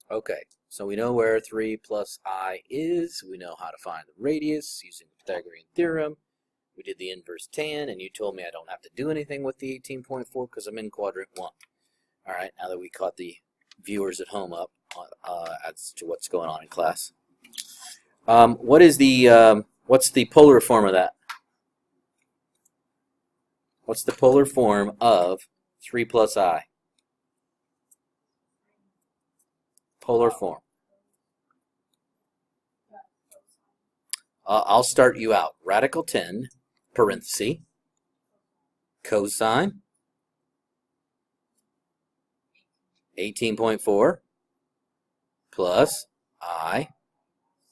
Okay, so we know where 3 plus I is. We know how to find the radius using the Pythagorean theorem. We did the inverse tan, and you told me I don't have to do anything with the 18.4 because I'm in quadrant 1. All right, now that we caught the viewers at home up as to what's going on in class. What's the polar form of that? What's the polar form of 3 plus I? Polar form. I'll start you out. Radical 10, parenthesis, cosine, 18.4, plus I,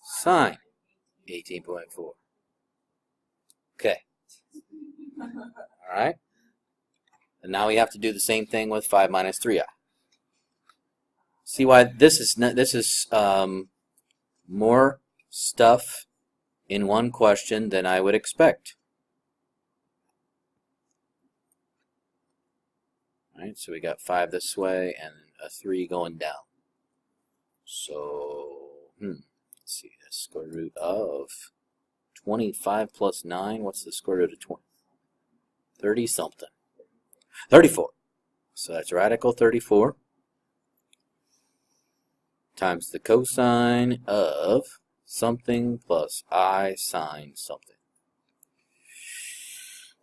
sine, 18.4. Okay. All right. And now we have to do the same thing with 5 minus 3i. See why this is more stuff in one question than I would expect. All right, so we got 5 this way and a 3 going down. So, let's see, the square root of 25 plus 9, what's the square root of 20? 30 something. 34. So that's radical 34 times the cosine of something plus I sine something.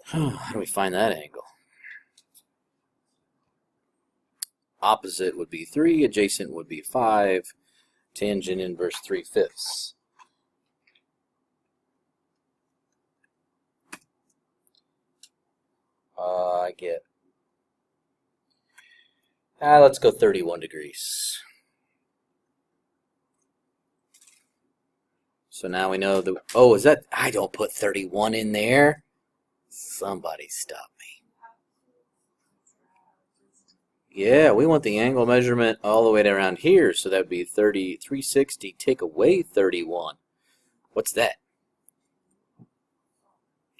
How do we find that angle? Opposite would be 3, adjacent would be 5, tangent inverse 3/5. I get, let's go 31 degrees. So now we know the, oh, is that, I don't put 31 in there. Somebody stop me. Yeah, we want the angle measurement all the way to around here, so that would be 360, take away 31. What's that?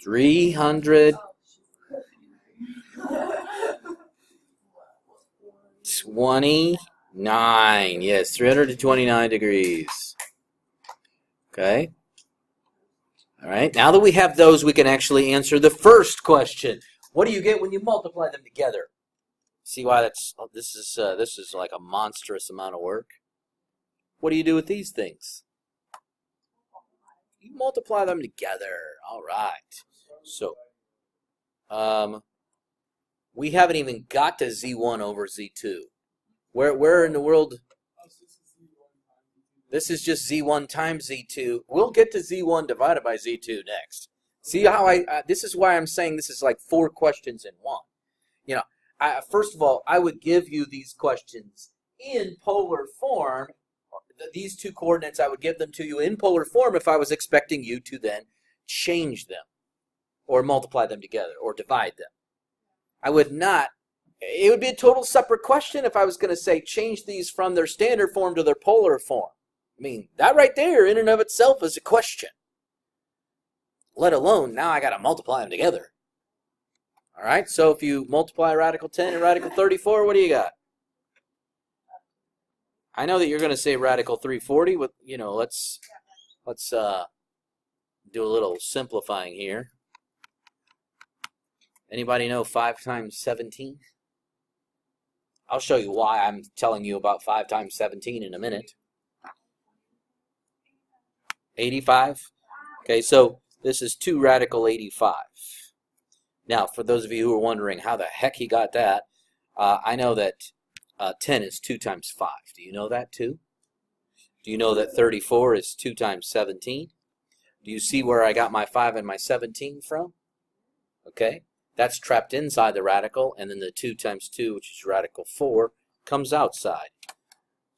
329. Yes, 329 degrees. Okay. All right. Now that we have those, we can actually answer the first question. What do you get when you multiply them together? See why this is like a monstrous amount of work. What do you do with these things? You multiply them together. All right. So, we haven't even got to Z1 over Z2. Where in the world? This is just Z1 times Z2. We'll get to Z1 divided by Z2 next. See how this is why I'm saying this is like 4 questions in one. You know, first of all, I would give you these questions in polar form. These 2 coordinates, I would give them to you in polar form if I was expecting you to then change them or multiply them together or divide them. I would not. It would be a total separate question if I was going to say change these from their standard form to their polar form. I mean, that right there in and of itself is a question. Let alone now I got to multiply them together. All right, so if you multiply radical 10 and radical 34, what do you got? I know that you're going to say radical 340. With, you know, let's do a little simplifying here. Anybody know 5 times 17? I'll show you why I'm telling you about 5 times 17 in a minute. 85? Okay, so this is 2 radical 85. Now, for those of you who are wondering how the heck he got that, I know that 10 is 2 times 5. Do you know that too? Do you know that 34 is 2 times 17? Do you see where I got my 5 and my 17 from? Okay. That's trapped inside the radical, and then the 2 times 2, which is radical 4, comes outside.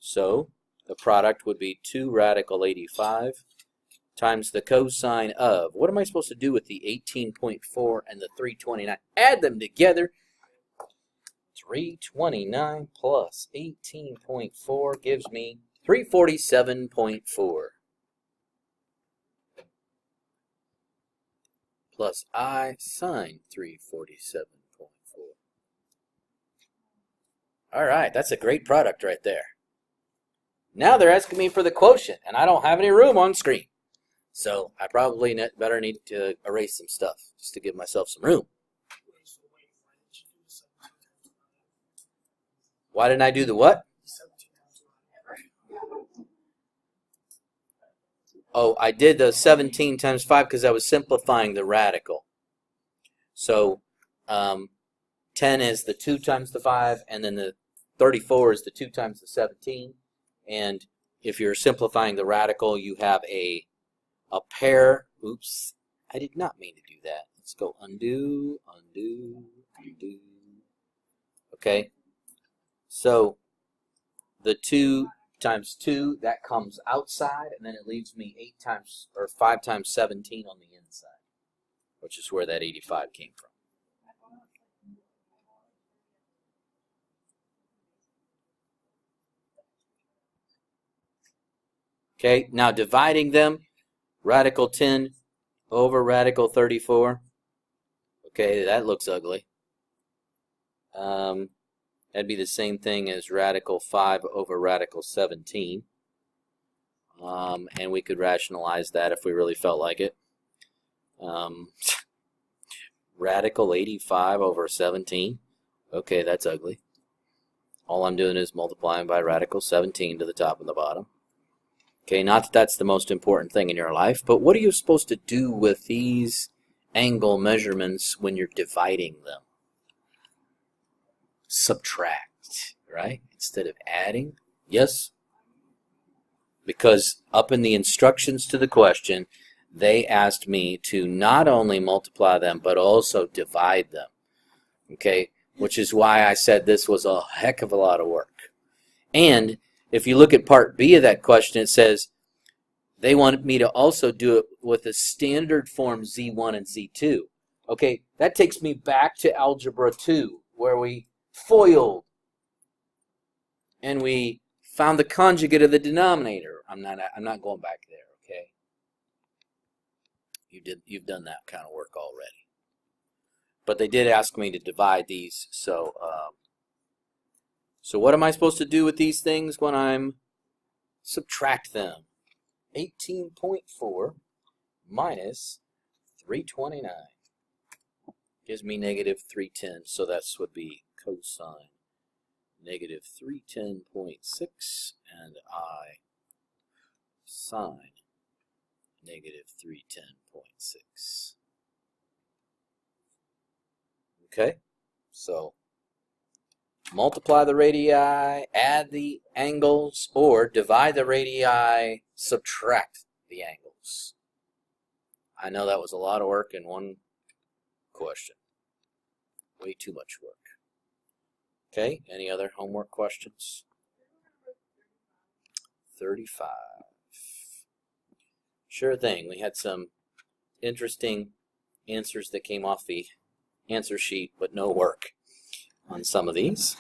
So the product would be 2 radical 85 times the cosine of, what am I supposed to do with the 18.4 and the 329? Add them together. 329 plus 18.4 gives me 347.4. Plus I sine 347.4. All right, that's a great product right there. Now they're asking me for the quotient, and I don't have any room on screen. So I probably better need to erase some stuff just to give myself some room. Why didn't I do the what? Oh, I did the 17 times 5 because I was simplifying the radical. So 10 is the 2 times the 5, and then the 34 is the 2 times the 17. And if you're simplifying the radical, you have a pair. Oops, I did not mean to do that. Let's go undo, undo, undo. Okay, so the 2 times 2, that comes outside, and then it leaves me 8 times, or 5 times 17 on the inside, which is where that 85 came from. Okay, now dividing them, radical 10 over radical 34. Okay, that looks ugly. That'd be the same thing as radical 5 over radical 17. And we could rationalize that if we really felt like it. Radical 85 over 17. Okay, that's ugly. All I'm doing is multiplying by radical 17 to the top and the bottom. Okay, not that that's the most important thing in your life, but what are you supposed to do with these angle measurements when you're dividing them? Subtract, right? Instead of adding. Yes? Because up in the instructions to the question, they asked me to not only multiply them, but also divide them. Okay? Which is why I said this was a heck of a lot of work. And if you look at part B of that question, it says they wanted me to also do it with a standard form Z1 and Z2. Okay, that takes me back to Algebra 2, where we FOILed and we found the conjugate of the denominator. I'm not going back there, okay? You've done that kind of work already. But they did ask me to divide these, so what am I supposed to do with these things when I'm subtract them? 18.4 minus 329 gives me negative 310, so that's would be cosine negative 310.6, and I sine negative 310.6. Okay, so multiply the radii, add the angles, or divide the radii, subtract the angles. I know that was a lot of work in one question. Way too much work. Okay, any other homework questions? 35. Sure thing. We had some interesting answers that came off the answer sheet, but no work on some of these.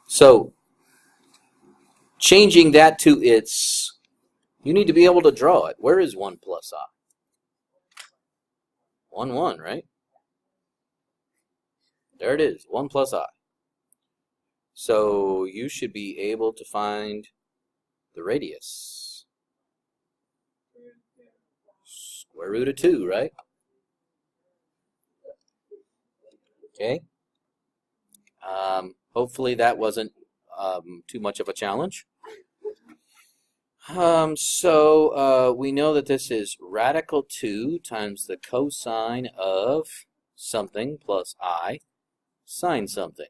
So changing that to its, you need to be able to draw it. Where is 1 plus I? 1, 1, right? There it is, 1 plus I. So you should be able to find the radius. Square root of 2, right? Okay. Hopefully that wasn't too much of a challenge. So we know that this is radical 2 times the cosine of something plus I sine something.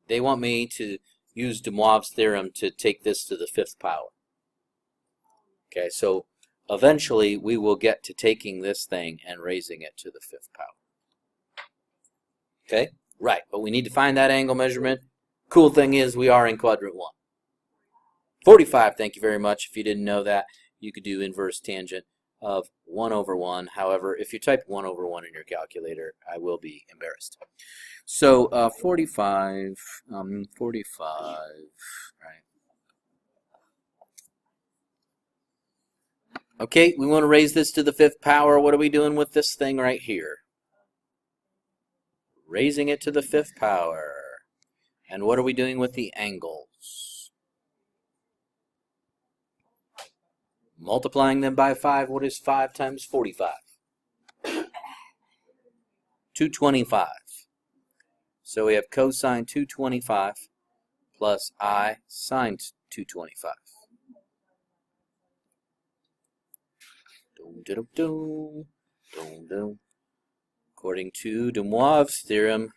They want me to use de Moivre's theorem to take this to the 5th power. Okay, so eventually we will get to taking this thing and raising it to the 5th power. Okay, right, but we need to find that angle measurement. Cool thing is we are in quadrant 1. 45, thank you very much. If you didn't know that, you could do inverse tangent of 1 over 1. However, if you type 1 over 1 in your calculator, I will be embarrassed. So 45, right. Okay, we want to raise this to the 5th power. What are we doing with this thing right here? raising it to the 5th power. And what are we doing with the angles? Multiplying them by 5. What is 5 times 45? 225. So we have cosine 225 plus I sine 225. According to de Moivre's theorem,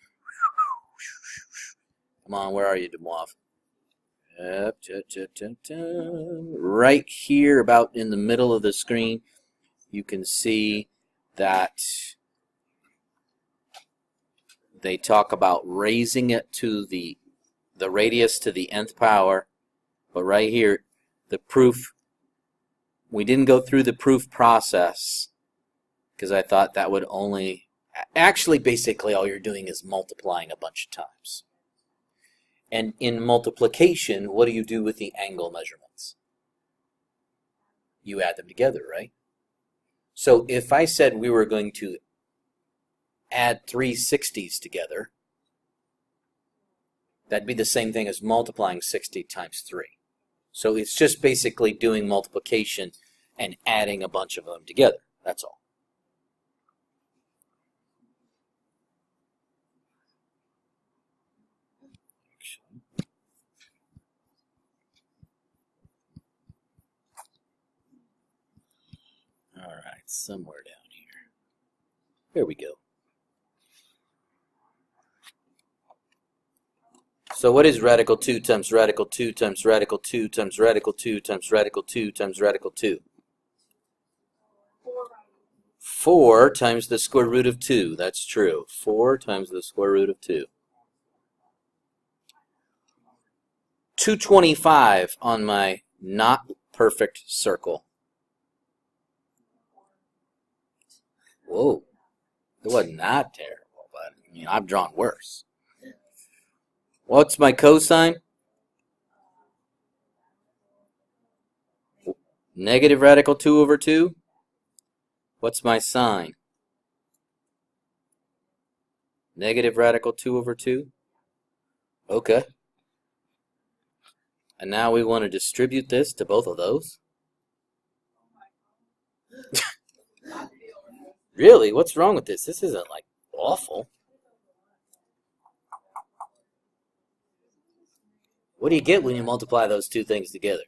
come on, where are you, de Moivre? Right here, about in the middle of the screen, you can see that they talk about raising it to the radius to the nth power. But right here, the proof, we didn't go through the proof process because I thought that would only, actually basically all you're doing is multiplying a bunch of times. And in multiplication, what do you do with the angle measurements? You add them together, right? So if I said we were going to add 3 60s together, that'd be the same thing as multiplying 60 times 3. So it's just basically doing multiplication and adding a bunch of them together. That's all. All right, somewhere down here. Here we go. So what is radical 2 times radical 2 times radical 2 times radical 2 times radical 2 times radical 2? 4 times the square root of 2. That's true. 4 times the square root of 2. 225 on my not perfect circle. Whoa. It wasn't that terrible, but I mean, I've drawn worse. What's my cosine? Negative radical 2 over 2. What's my sine? Negative radical 2 over 2. Okay. And now we want to distribute this to both of those. Really? What's wrong with this? This isn't like awful. What do you get when you multiply those two things together?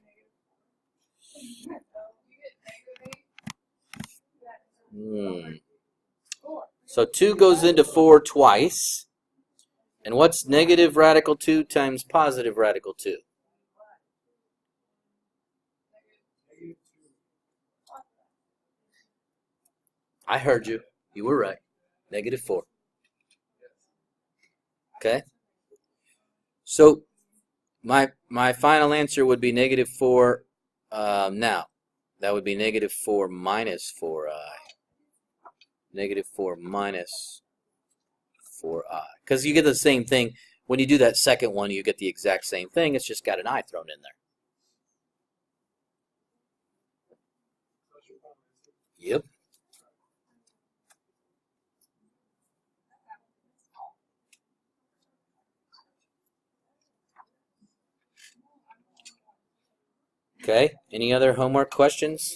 So 2 goes into 4 twice. And what's negative radical 2 times positive radical 2? I heard you. You were right. Negative 4. Okay? So my final answer would be negative 4 now. That would be negative 4 minus 4i. Negative 4 minus 4i. Because you get the same thing. When you do that second one, you get the exact same thing. It's just got an I thrown in there. Yep. Okay, any other homework questions?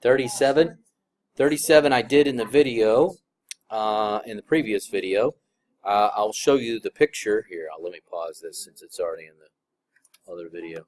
37? 37 I did in the video, in the previous video. I'll show you the picture. Here, let me pause this since it's already in the other video.